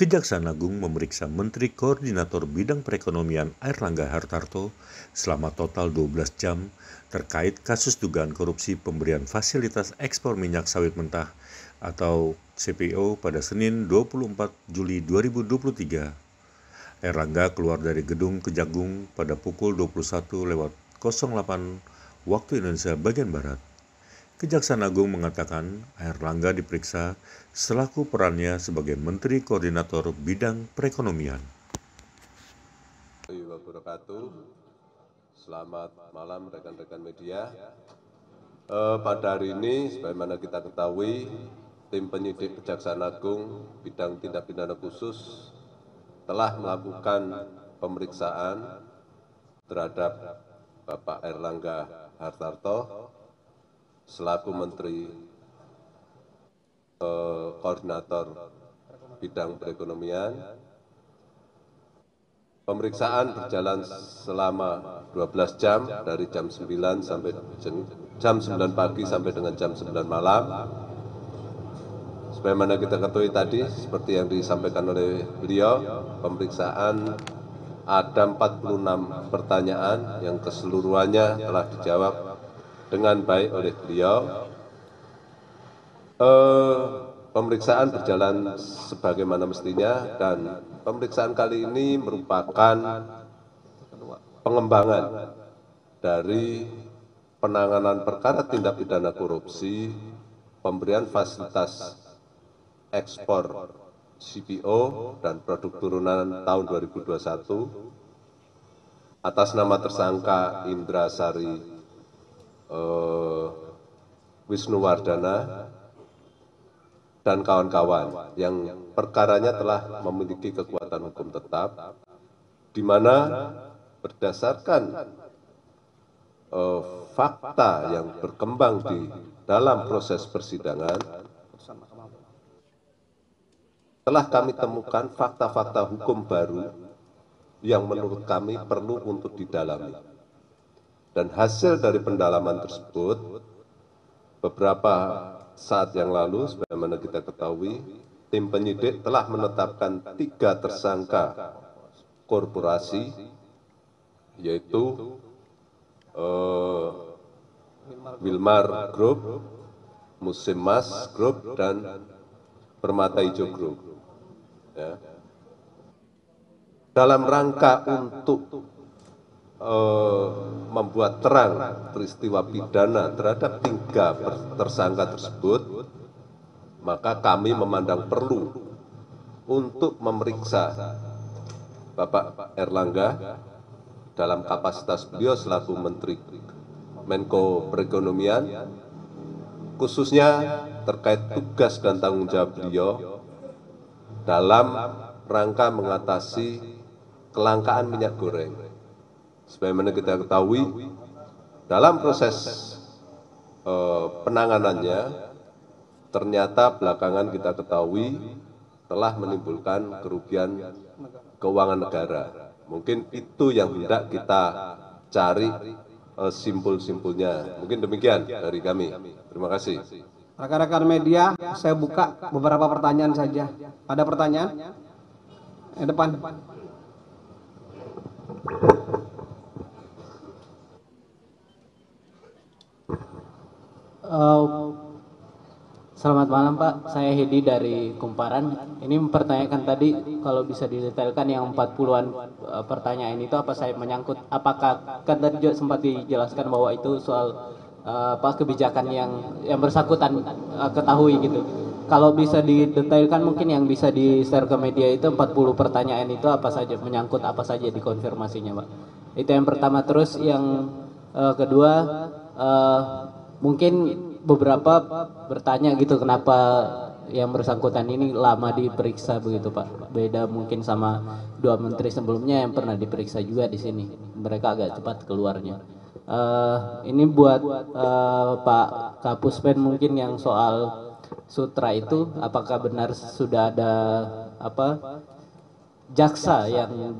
Kejaksaan Agung memeriksa Menteri Koordinator Bidang Perekonomian Airlangga Hartarto selama total 12 jam terkait kasus dugaan korupsi pemberian fasilitas ekspor minyak sawit mentah atau CPO pada Senin 24 Juli 2023. Airlangga keluar dari gedung Kejagung pada pukul 21.08 waktu Indonesia bagian Barat. Kejaksaan Agung mengatakan Airlangga diperiksa selaku perannya sebagai Menteri Koordinator Bidang Perekonomian. Selamat malam rekan-rekan media. Pada hari ini, sebagaimana kita ketahui, tim penyidik Kejaksaan Agung bidang tindak pidana khusus telah melakukan pemeriksaan terhadap Bapak Airlangga Hartarto selaku Menteri Koordinator Bidang Perekonomian. Pemeriksaan berjalan selama 12 jam dari jam 9 sampai jam 9 pagi sampai dengan jam 9 malam. Sebagaimana kita ketahui tadi, seperti yang disampaikan oleh beliau, pemeriksaan ada 46 pertanyaan yang keseluruhannya telah dijawab dengan baik oleh beliau. Pemeriksaan berjalan sebagaimana mestinya dan pemeriksaan kali ini merupakan pengembangan dari penanganan perkara tindak pidana korupsi pemberian fasilitas ekspor CPO dan produk turunan tahun 2021 atas nama tersangka Indra Sari Wisnuwardana dan kawan-kawan yang perkaranya telah memiliki kekuatan hukum tetap, di mana berdasarkan fakta yang berkembang di dalam proses persidangan, telah kami temukan fakta-fakta hukum baru yang menurut kami perlu untuk didalami. Dan hasil dari pendalaman tersebut, beberapa saat yang lalu, sebagaimana kita ketahui, tim penyidik telah menetapkan 3 tersangka korporasi, yaitu Wilmar Group, Musim Mas Group, dan Permata Hijau Group. Ya. Dalam rangka untuk membuat terang peristiwa pidana terhadap 3 tersangka tersebut, maka kami memandang perlu untuk memeriksa Bapak Airlangga dalam kapasitas beliau selaku Menteri Menko Perekonomian, khususnya terkait tugas dan tanggung jawab beliau dalam rangka mengatasi kelangkaan minyak goreng. Sebagaimana kita ketahui, dalam proses penanganannya, ternyata belakangan kita ketahui telah menimbulkan kerugian keuangan negara. Mungkin itu yang hendak kita cari simpul-simpulnya. Mungkin demikian dari kami. Terima kasih. Rekan-rekan media, saya buka beberapa pertanyaan saja. Ada pertanyaan? Depan. Selamat malam Pak, saya Hedi dari Kumparan. Ini mempertanyakan tadi kalau bisa didetailkan yang 40-an pertanyaan itu apa saya menyangkut, apakah kan tadi juga sempat dijelaskan bahwa itu soal kebijakan yang bersangkutan ketahui gitu. Kalau bisa didetailkan mungkin yang bisa di-share ke media itu 40 pertanyaan itu apa saja, menyangkut apa saja dikonfirmasinya Pak. Itu yang pertama. Terus yang kedua, mungkin beberapa bertanya gitu kenapa yang bersangkutan ini lama diperiksa begitu Pak. Beda mungkin sama 2 menteri sebelumnya yang pernah diperiksa juga di sini. Mereka agak cepat keluarnya. Ini buat Pak Kapuspen mungkin yang soal sutra itu, apakah benar sudah ada jaksa yang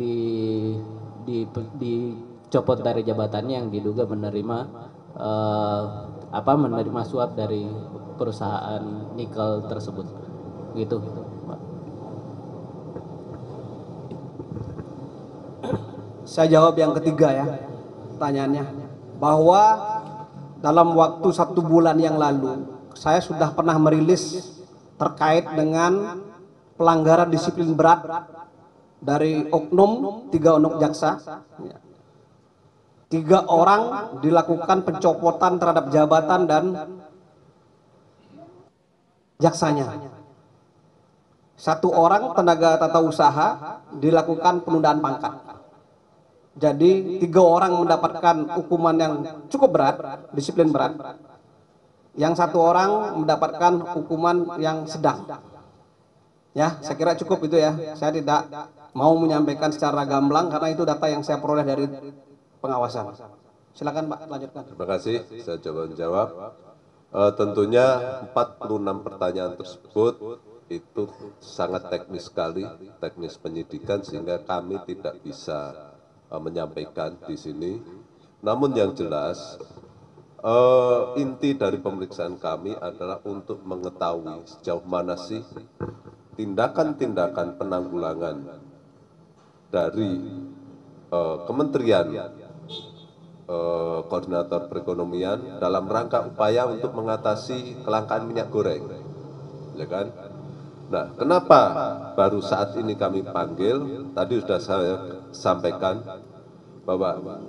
dicopot dari jabatannya yang diduga menerima menerima suap dari perusahaan nikel tersebut, gitu Pak. Saya jawab yang ketiga ya, pertanyaannya. Bahwa dalam waktu 1 bulan yang lalu, saya sudah pernah merilis terkait dengan pelanggaran disiplin berat dari oknum, 3 oknum jaksa. 3 orang dilakukan pencopotan terhadap jabatan dan jaksanya. 1 orang tenaga tata usaha dilakukan penundaan pangkat. Jadi 3 orang mendapatkan hukuman yang cukup berat, disiplin berat. Yang 1 orang mendapatkan hukuman yang sedang. Ya, saya kira cukup itu ya. Saya tidak mau menyampaikan secara gamblang karena itu data yang saya peroleh dari pengawasan. Silakan Pak, lanjutkan. Terima kasih, saya coba menjawab. Tentunya 46 pertanyaan tersebut itu sangat teknis sekali, teknis penyidikan, sehingga kami tidak bisa menyampaikan di sini. Namun yang jelas, inti dari pemeriksaan kami adalah untuk mengetahui sejauh mana sih tindakan-tindakan penanggulangan dari Kementerian Koordinator Perekonomian dalam rangka upaya untuk mengatasi kelangkaan minyak goreng, ya kan? Nah, kenapa baru saat ini kami panggil? Tadi sudah saya sampaikan bahwa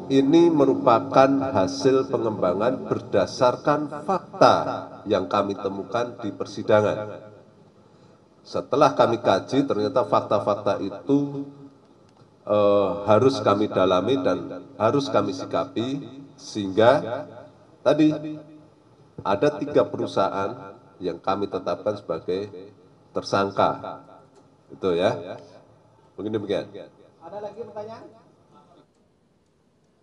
ini merupakan hasil pengembangan berdasarkan fakta yang kami temukan di persidangan. Setelah kami kaji, ternyata fakta-fakta itu harus kami dalami dan harus kami sikapi, sehingga tadi ada 3 perusahaan yang kami tetapkan sebagai tersangka. Itu ya. Mungkin demikian. Ada lagi pertanyaan?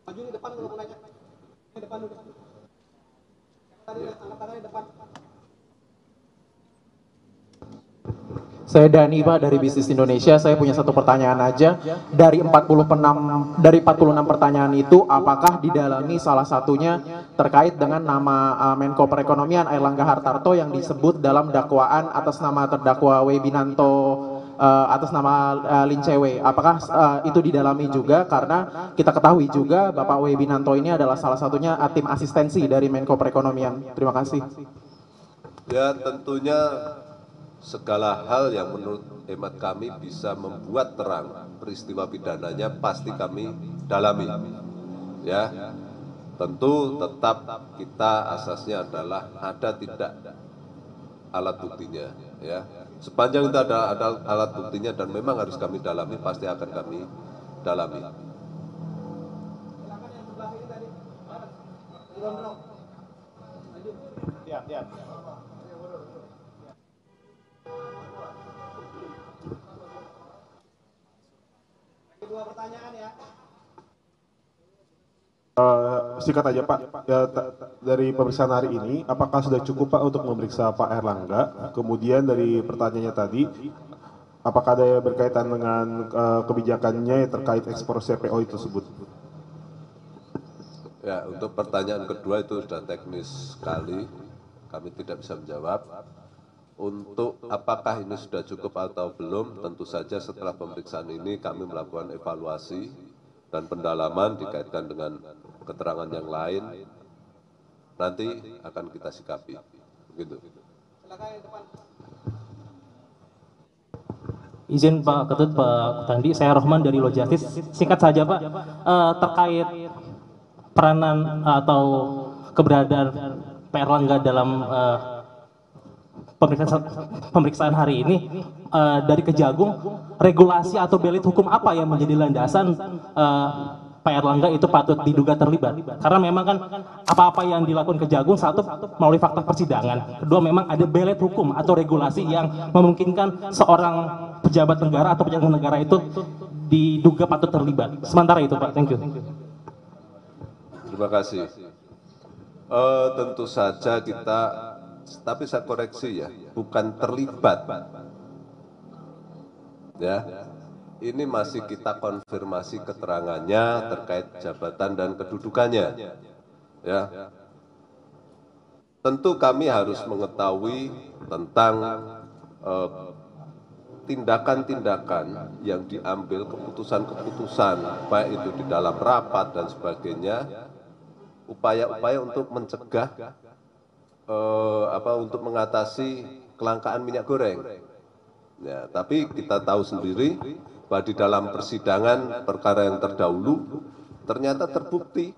Maju di depan kalau mau nanya. Di depan dulu. Tadi angkat tangan di depan. Saya Dani Pak dari Bisnis Indonesia. Saya punya 1 pertanyaan aja. Dari 46 pertanyaan itu, apakah didalami salah satunya terkait dengan nama Menko Perekonomian Airlangga Hartarto yang disebut dalam dakwaan atas nama terdakwa Webinanto atas nama Lincewe? Apakah itu didalami juga, karena kita ketahui juga Bapak Webinanto ini adalah salah satunya tim asistensi dari Menko Perekonomian. Terima kasih. Ya, tentunya segala hal yang menurut hemat kami bisa membuat terang peristiwa pidananya pasti kami dalami. Ya, tentu tetap kita asasnya adalah ada tidak alat buktinya. Ya, sepanjang itu ada alat buktinya dan memang harus kami dalami, pasti akan kami dalami. Singkat aja Pak, ya, dari pemeriksaan hari ini, apakah sudah cukup Pak untuk memeriksa Pak Airlangga? Kemudian dari pertanyaannya tadi, apakah ada yang berkaitan dengan kebijakannya terkait ekspor CPO itu tersebut? Ya, untuk pertanyaan kedua itu sudah teknis sekali, kami tidak bisa menjawab. Untuk apakah ini sudah cukup atau belum, tentu saja setelah pemeriksaan ini kami melakukan evaluasi dan pendalaman dikaitkan dengan keterangan yang lain, nanti akan kita sikapi. Begitu. Izin Pak Ketut, Pak Tandi, saya Rohman dari Lojatis. Singkat saja Pak, terkait peranan atau keberadaan Pak Airlangga dalam pemeriksaan hari ini, dari Kejagung, regulasi atau belit hukum apa yang menjadi landasan Pak Airlangga itu patut diduga terlibat? Karena memang kan apa-apa yang dilakukan Kejagung, 1 melalui fakta persidangan, 2 memang ada belit hukum atau regulasi yang memungkinkan seorang pejabat negara atau pejabat negara itu diduga patut terlibat. Sementara itu Pak, thank you. Terima kasih. Tentu saja kita, tapi saya koreksi ya, bukan terlibat. Ya, ini masih kita konfirmasi keterangannya terkait jabatan dan kedudukannya. Ya, tentu kami harus mengetahui tentang tindakan-tindakan yang diambil, keputusan-keputusan, baik itu di dalam rapat dan sebagainya, upaya-upaya untuk mencegah, untuk mengatasi kelangkaan minyak goreng. Ya, tapi kita tahu sendiri bahwa di dalam persidangan perkara yang terdahulu ternyata terbukti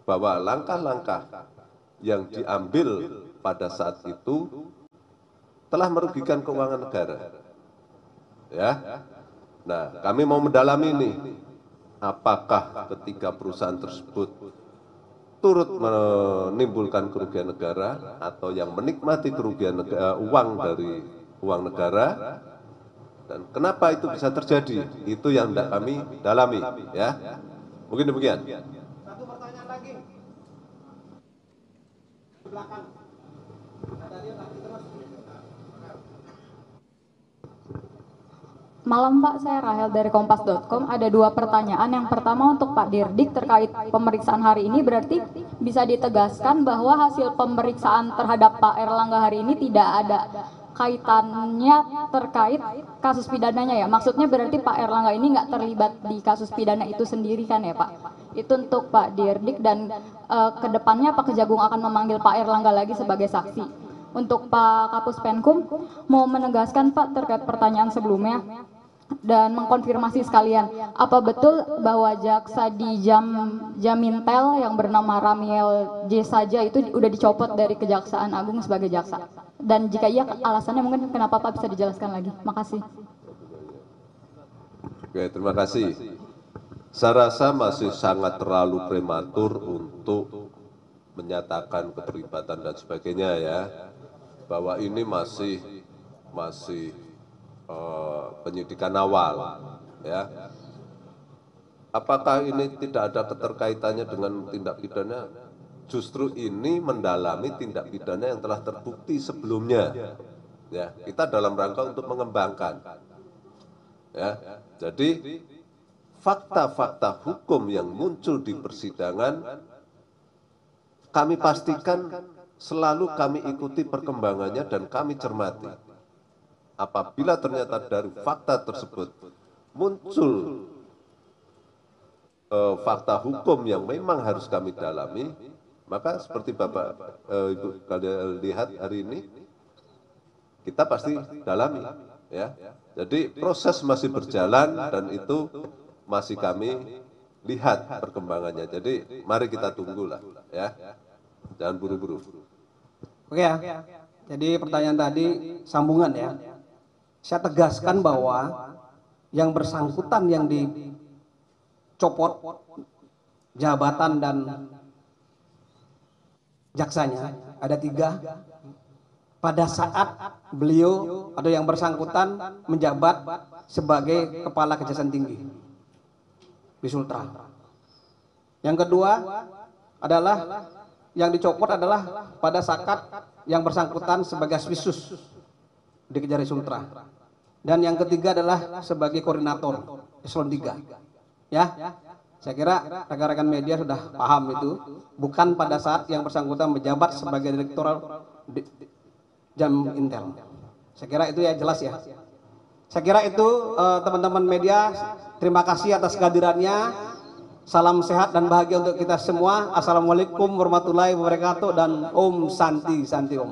bahwa langkah-langkah yang diambil pada saat itu telah merugikan keuangan negara. Ya. Nah, kami mau mendalami ini, apakah ketika perusahaan tersebut turut menimbulkan kerugian negara atau yang menikmati kerugian uang dari uang negara, dan kenapa itu bisa terjadi, itu yang tidak kami dalami. Ya, mungkin demikian. Satu pertanyaan lagi. Di belakang. Malam Pak, saya Rahel dari Kompas.com. Ada 2 pertanyaan. Yang pertama untuk Pak Dirdik terkait pemeriksaan hari ini, berarti bisa ditegaskan bahwa hasil pemeriksaan terhadap Pak Erlangga hari ini tidak ada kaitannya terkait kasus pidananya ya? Maksudnya berarti Pak Erlangga ini nggak terlibat di kasus pidana itu sendiri kan ya Pak? Itu untuk Pak Dirdik. Dan kedepannya Pak Kejagung akan memanggil Pak Erlangga lagi sebagai saksi. Untuk Pak Kapus Penkum, mau menegaskan Pak terkait pertanyaan sebelumnya dan mengkonfirmasi sekalian, apa betul bahwa jaksa di Jamintel yang bernama Ramiel J saja itu udah dicopot dari Kejaksaan Agung sebagai jaksa? Dan jika iya, alasannya mungkin kenapa Pak, bisa dijelaskan lagi? Makasih. Oke, terima kasih. Saya rasa masih sangat terlalu prematur untuk menyatakan keterlibatan dan sebagainya ya, bahwa ini masih penyidikan awal, ya. Apakah ini tidak ada keterkaitannya dengan tindak pidana? Justru ini mendalami tindak pidana yang telah terbukti sebelumnya. Ya, kita dalam rangka untuk mengembangkan. Ya, jadi fakta-fakta hukum yang muncul di persidangan kami pastikan selalu kami ikuti perkembangannya dan kami cermati. Apabila ternyata dari fakta tersebut muncul fakta hukum yang memang harus kami dalami, maka seperti Bapak Ibu kalian lihat hari ini, kita pasti dalami. Ya. Jadi proses masih berjalan dan itu masih kami lihat perkembangannya. Jadi mari kita tunggulah, ya. Jangan buru-buru. Oke ya. Jadi pertanyaan tadi sambungan ya. Saya tegaskan bahwa yang bersangkutan yang dicopot jabatan dan jaksanya ada 3 pada saat beliau atau yang bersangkutan menjabat sebagai Kepala Kejaksaan Tinggi di Sultra. Yang kedua adalah yang dicopot adalah pada saat yang bersangkutan sebagai Aswisus di Kejari Sultra. Dan yang ketiga adalah sebagai koordinator eselon 3. Ya, saya kira rekan-rekan media sudah paham itu. Bukan pada saat yang bersangkutan menjabat sebagai direktur Jamintel. Saya kira itu ya jelas ya. Saya kira itu teman-teman media, terima kasih atas kehadirannya. Salam sehat dan bahagia untuk kita semua. Assalamualaikum warahmatullahi wabarakatuh dan Om Santi Santi Om.